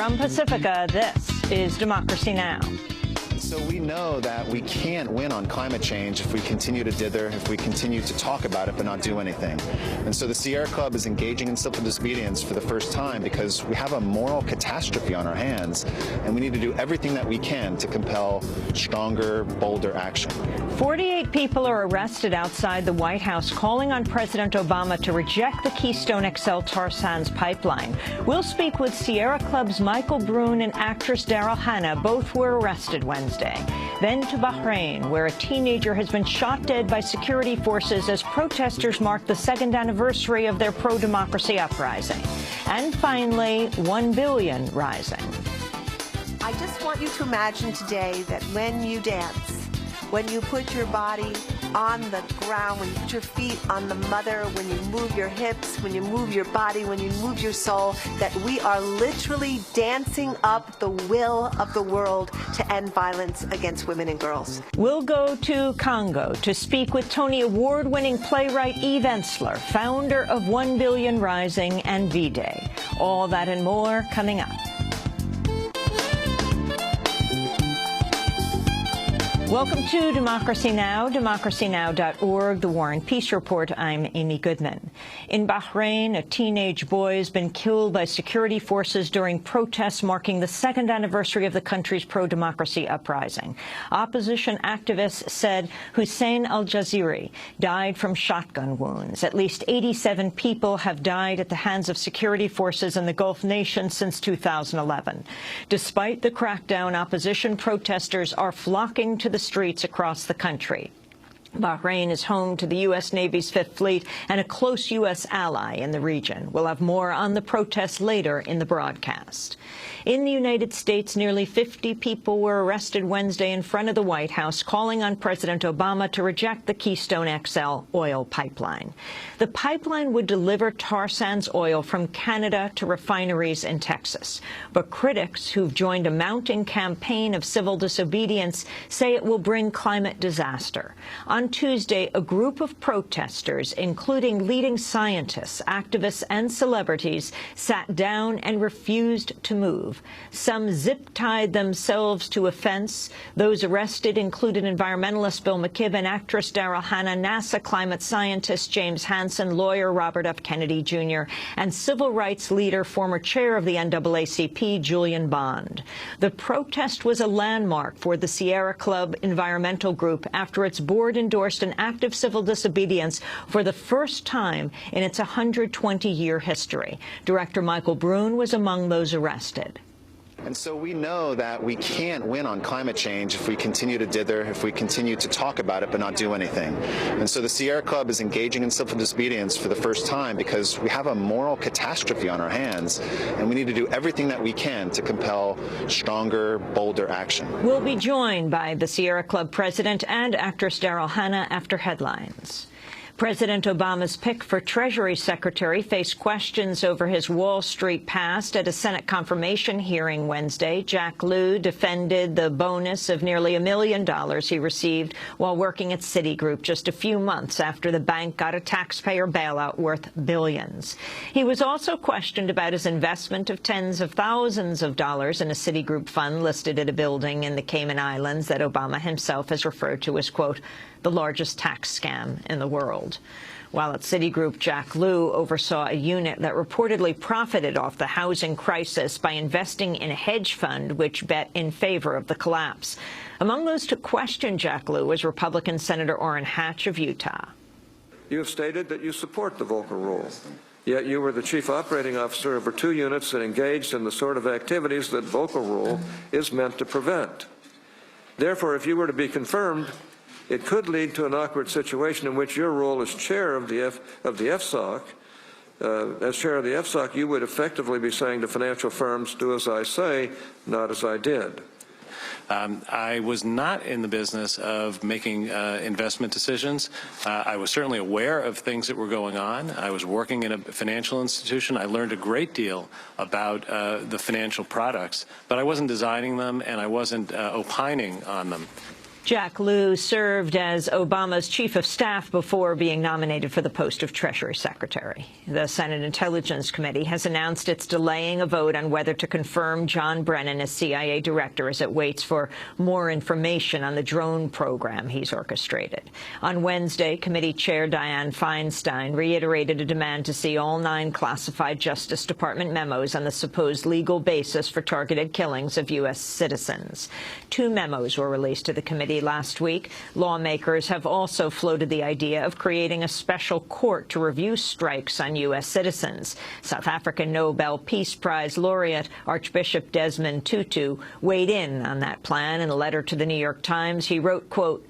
From Pacifica, this is Democracy Now! So we know that we can't win on climate change if we continue to dither, if we continue to talk about it but not do anything. And so the Sierra Club is engaging in civil disobedience for the first time because we have a moral catastrophe on our hands, and we need to do everything that we can to compel stronger, bolder action. 48 people are arrested outside the White House calling on President Obama to reject the Keystone XL tar sands pipeline. We'll speak with Sierra Club's Michael Brune and actress Daryl Hannah. Both were arrested Wednesday. Then to Bahrain, where a teenager has been shot dead by security forces as protesters mark the second anniversary of their pro-democracy uprising. And finally, 1 billion rising. I just want you to imagine today that when you dance, when you put your body on the ground, when you put your feet on the mother, when you move your hips, when you move your body, when you move your soul, that we are literally dancing up the will of the world to end violence against women and girls. We'll go to Congo to speak with Tony Award-winning playwright Eve Ensler, founder of 1 Billion Rising and V-Day. All that and more coming up. Welcome to Democracy Now!, democracynow.org, The War and Peace Report. I'm Amy Goodman. In Bahrain, a teenage boy has been killed by security forces during protests marking the second anniversary of the country's pro-democracy uprising. Opposition activists said Hussein al-Jaziri died from shotgun wounds. At least 87 people have died at the hands of security forces in the Gulf nations since 2011. Despite the crackdown, opposition protesters are flocking to the streets across the country. Bahrain is home to the U.S. Navy's Fifth Fleet and a close U.S. ally in the region. We'll have more on the protests later in the broadcast. In the United States, nearly 50 people were arrested Wednesday in front of the White House, calling on President Obama to reject the Keystone XL oil pipeline. The pipeline would deliver tar sands oil from Canada to refineries in Texas. But critics who've joined a mounting campaign of civil disobedience say it will bring climate disaster. On Tuesday, a group of protesters, including leading scientists, activists, and celebrities, sat down and refused to move. Some zip-tied themselves to a fence. Those arrested included environmentalist Bill McKibben, actress Daryl Hannah, NASA climate scientist James Hansen, lawyer Robert F. Kennedy Jr., and civil rights leader, former chair of the NAACP, Julian Bond. The protest was a landmark for the Sierra Club environmental group after its board endorsed an act of civil disobedience for the first time in its 120-year history. Director Michael Brune was among those arrested. And so we know that we can't win on climate change if we continue to dither, if we continue to talk about it but not do anything. And so the Sierra Club is engaging in civil disobedience for the first time because we have a moral catastrophe on our hands, and we need to do everything that we can to compel stronger, bolder action. We'll be joined by the Sierra Club president and actress Daryl Hannah after headlines. President Obama's pick for Treasury Secretary faced questions over his Wall Street past at a Senate confirmation hearing Wednesday. Jack Lew defended the bonus of nearly $1 million he received while working at Citigroup just a few months after the bank got a taxpayer bailout worth billions. He was also questioned about his investment of tens of thousands of dollars in a Citigroup fund listed at a building in the Cayman Islands that Obama himself has referred to as, quote, the largest tax scam in the world. While at Citigroup, Jack Lew oversaw a unit that reportedly profited off the housing crisis by investing in a hedge fund which bet in favor of the collapse. Among those to question Jack Lew was Republican Senator Orrin Hatch of Utah. You have stated that you support the Volcker Rule, yet you were the chief operating officer over 2 units that engaged in the sort of activities that Volcker Rule is meant to prevent. Therefore, if you were to be confirmed, it could lead to an awkward situation in which your role as chair of the FSOC, as chair of the FSOC, you would effectively be saying to financial firms, do as I say, not as I did. I was not in the business of making investment decisions. I was certainly aware of things that were going on. I was working in a financial institution. I learned a great deal about the financial products, but I wasn't designing them and I wasn't opining on them. Jack Lew served as Obama's chief of staff before being nominated for the post of Treasury Secretary. The Senate Intelligence Committee has announced it's delaying a vote on whether to confirm John Brennan as CIA director as it waits for more information on the drone program he's orchestrated. On Wednesday, committee chair Dianne Feinstein reiterated a demand to see all 9 classified Justice Department memos on the supposed legal basis for targeted killings of U.S. citizens. 2 memos were released to the committee last week. Lawmakers have also floated the idea of creating a special court to review strikes on U.S. citizens. South African Nobel Peace Prize laureate Archbishop Desmond Tutu weighed in on that plan. In a letter to the New York Times, he wrote, quote,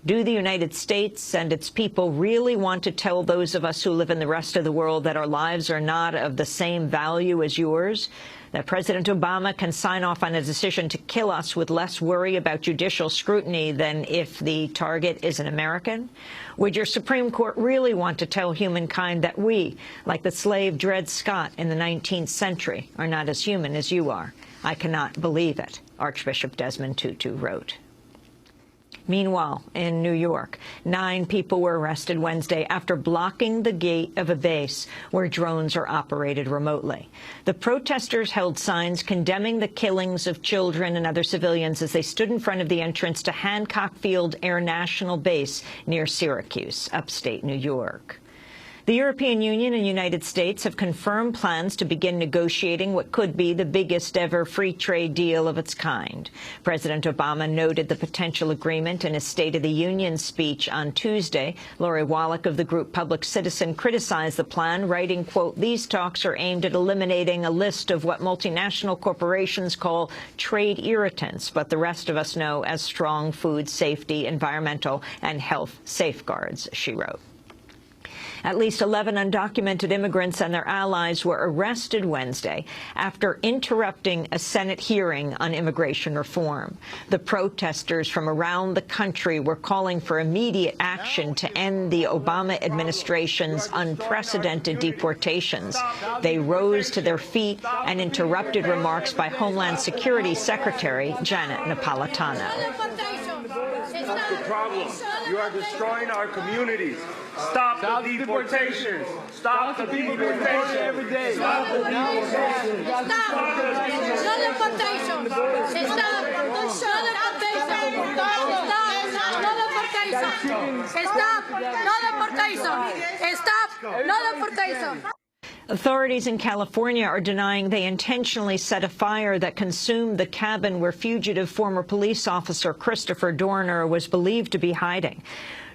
"Do the United States and its people really want to tell those of us who live in the rest of the world that our lives are not of the same value as yours? That President Obama can sign off on a decision to kill us with less worry about judicial scrutiny than if the target is an American? Would your Supreme Court really want to tell humankind that we, like the slave Dred Scott in the 19th century, are not as human as you are? I cannot believe it," Archbishop Desmond Tutu wrote. Meanwhile, in New York, 9 people were arrested Wednesday after blocking the gate of a base where drones are operated remotely. The protesters held signs condemning the killings of children and other civilians as they stood in front of the entrance to Hancock Field Air National Base near Syracuse, upstate New York. The European Union and United States have confirmed plans to begin negotiating what could be the biggest ever free trade deal of its kind. President Obama noted the potential agreement in his State of the Union speech on Tuesday. Lori Wallach of the group Public Citizen criticized the plan, writing, quote, "These talks are aimed at eliminating a list of what multinational corporations call trade irritants, but the rest of us know as strong food safety, environmental, and health safeguards," she wrote. At least 11 undocumented immigrants and their allies were arrested Wednesday after interrupting a Senate hearing on immigration reform. The protesters from around the country were calling for immediate action to end the Obama administration's unprecedented deportations. They rose to their feet and interrupted remarks by Homeland Security Secretary Janet Napolitano. That's the problem. You are destroying our communities. Stop the deportations. Stop the deportation every day. Stop the deportation. Stop. No deportation. Stop. No deportation. Stop. No deportation. Authorities in California are denying they intentionally set a fire that consumed the cabin where fugitive former police officer Christopher Dorner was believed to be hiding.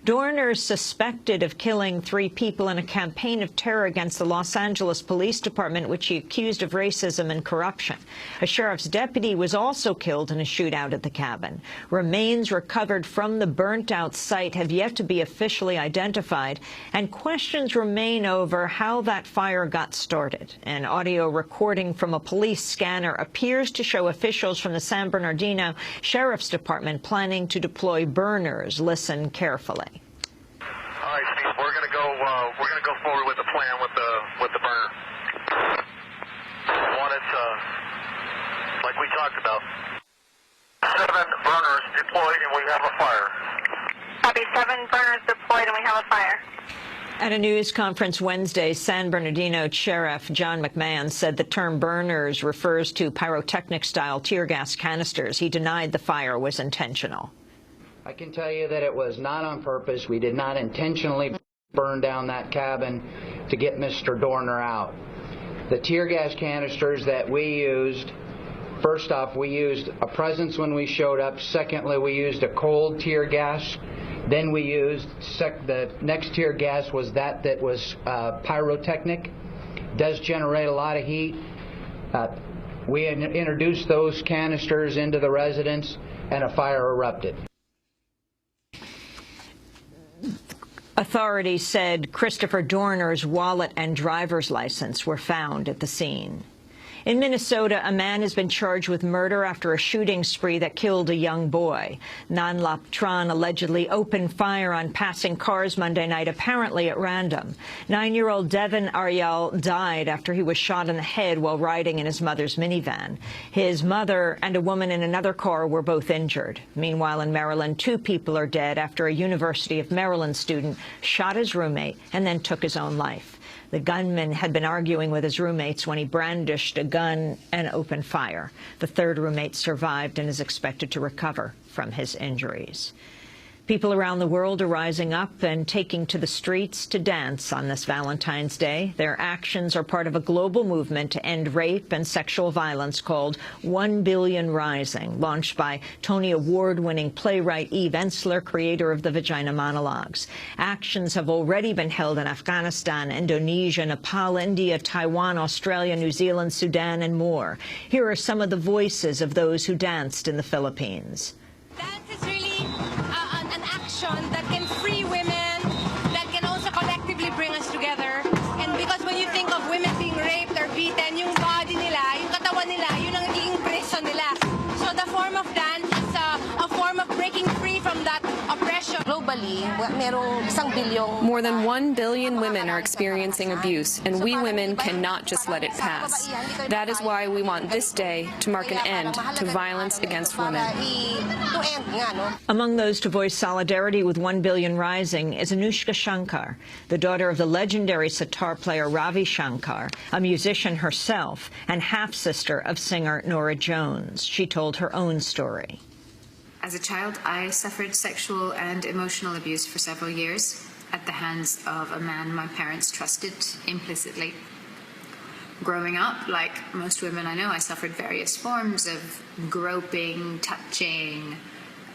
Dorner is suspected of killing 3 people in a campaign of terror against the Los Angeles Police Department, which he accused of racism and corruption. A sheriff's deputy was also killed in a shootout at the cabin. Remains recovered from the burnt-out site have yet to be officially identified, and questions remain over how that fire got started. An audio recording from a police scanner appears to show officials from the San Bernardino Sheriff's Department planning to deploy burners. Listen carefully. All right, Steve, we're gonna go forward with the plan with the burner. One is like we talked about. 7 burners deployed and we have a fire. Copy, 7 burners deployed and we have a fire. At a news conference Wednesday, San Bernardino Sheriff John McMahon said the term burners refers to pyrotechnic-style tear gas canisters. He denied the fire was intentional. I can tell you that it was not on purpose. We did not intentionally burn down that cabin to get Mr. Dorner out. The tear gas canisters that we used, first off, we used a presence when we showed up. Secondly, we used a cold tear gas. Then we used, the next tear gas was that was pyrotechnic. Does generate a lot of heat. We introduced those canisters into the residence and a fire erupted. Authorities said Christopher Dorner's wallet and driver's license were found at the scene. In Minnesota, a man has been charged with murder after a shooting spree that killed a young boy. Nanlap Tran allegedly opened fire on passing cars Monday night, apparently at random. 9-year-old Devin Ariel died after he was shot in the head while riding in his mother's minivan. His mother and a woman in another car were both injured. Meanwhile, in Maryland, 2 people are dead after a University of Maryland student shot his roommate and then took his own life. The gunman had been arguing with his roommates when he brandished a gun and opened fire. The 3rd roommate survived and is expected to recover from his injuries. People around the world are rising up and taking to the streets to dance on this Valentine's Day. Their actions are part of a global movement to end rape and sexual violence called 1 Billion Rising, launched by Tony Award-winning playwright Eve Ensler, creator of the Vagina Monologues. Actions have already been held in Afghanistan, Indonesia, Nepal, India, Taiwan, Australia, New Zealand, Sudan, and more. Here are some of the voices of those who danced in the Philippines. Dance is really an action that can free women, that can also collectively bring us together. And because when you think of women being raped or beaten, yung body nila, yung katawan nila, yun ang nagiging prison nila. So the form of dance is a form of breaking free from that oppression. Globally, merong 1 billion. More than 1 billion women are experiencing abuse, and we women cannot just let it pass. That is why we want this day to mark an end to violence against women. Among those to voice solidarity with 1 Billion Rising is Anushka Shankar, the daughter of the legendary sitar player Ravi Shankar, a musician herself and half-sister of singer Norah Jones. She told her own story. As a child, I suffered sexual and emotional abuse for several years at the hands of a man my parents trusted implicitly. Growing up, like most women I know, I suffered various forms of groping, touching,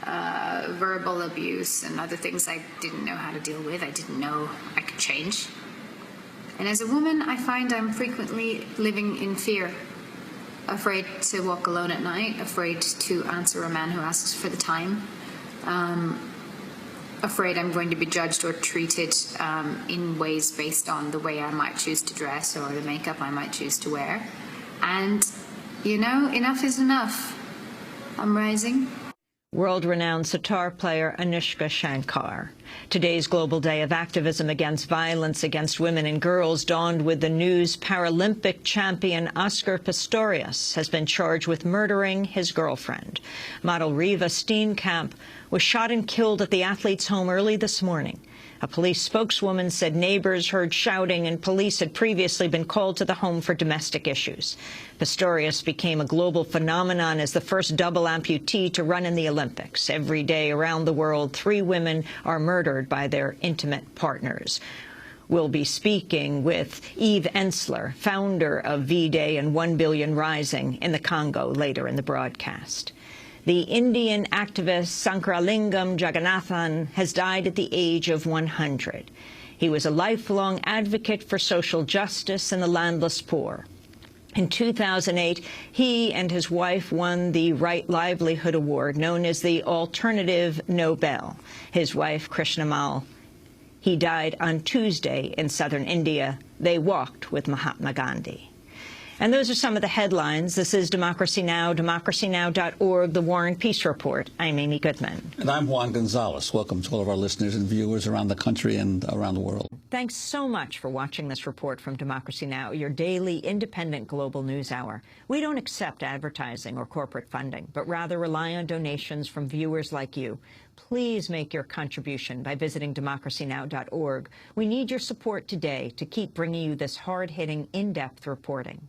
verbal abuse, and other things I didn't know how to deal with. I didn't know I could change. And as a woman, I find I'm frequently living in fear. Afraid to walk alone at night, afraid to answer a man who asks for the time, afraid I'm going to be judged or treated in ways based on the way I might choose to dress or the makeup I might choose to wear. And, you know, enough is enough. I'm rising. World-renowned sitar player Anushka Shankar. Today's Global Day of Activism Against Violence Against Women and Girls dawned with the news Paralympic champion Oscar Pistorius has been charged with murdering his girlfriend. Model Riva Steenkamp was shot and killed at the athlete's home early this morning. A police spokeswoman said neighbors heard shouting and police had previously been called to the home for domestic issues. Pistorius became a global phenomenon as the first double amputee to run in the Olympics. Every day around the world, 3 women are murdered by their intimate partners. We'll be speaking with Eve Ensler, founder of V-Day and 1 Billion Rising in the Congo, later in the broadcast. The Indian activist Sankaralingam Jagannathan has died at the age of 100. He was a lifelong advocate for social justice and the landless poor. In 2008, he and his wife won the Right Livelihood Award, known as the Alternative Nobel. His wife, Krishnamal, he died on Tuesday in southern India. They walked with Mahatma Gandhi. And those are some of the headlines. This is Democracy Now!, democracynow.org, The War and Peace Report. I'm Amy Goodman. And I'm Juan Gonzalez. Welcome to all of our listeners and viewers around the country and around the world. Thanks so much for watching this report from Democracy Now!, your daily independent global news hour. We don't accept advertising or corporate funding, but rather rely on donations from viewers like you. Please make your contribution by visiting democracynow.org. We need your support today to keep bringing you this hard-hitting, in-depth reporting.